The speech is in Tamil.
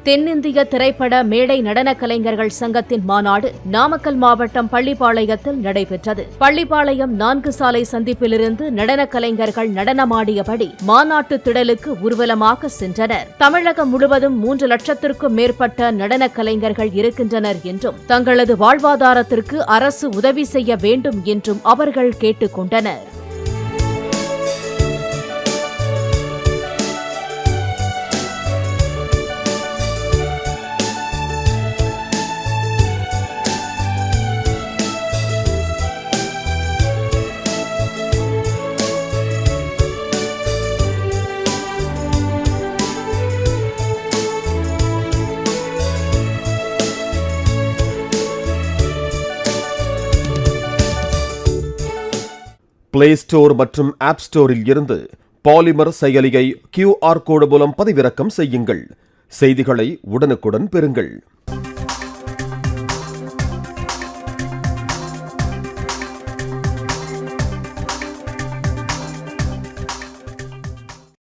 தென்னிந்திய திரைப்பட மேடை நடன கலைஞர்கள் சங்கத்தின் மாநாடு நாமக்கல் மாவட்டம் பள்ளிப்பாளையத்தில் நடைபெற்றது. பள்ளிப்பாளையம் 4 சாலை சந்திப்பிலிருந்து நடன கலைஞர்கள் நடனமாடியபடி மாநாட்டு திடலுக்கு ஊர்வலமாக சென்றனர். தமிழகம் முழுவதும் 3 லட்சத்திற்கும் மேற்பட்ட நடன கலைஞர்கள் இருக்கின்றனர் என்றும் தங்களது வாழ்வாதாரத்திற்கு அரசு உதவி செய்ய வேண்டும் என்றும் அவர்கள் கேட்டுக் கொண்டனர். பிளே ஸ்டோர் மற்றும் ஆப் ஸ்டோரில் இருந்து பாலிமர் செயலியை QR கோடு மூலம் பதிவிறக்கம் செய்யுங்கள். செய்திகளை உடனுக்குடன் பெறுங்கள்.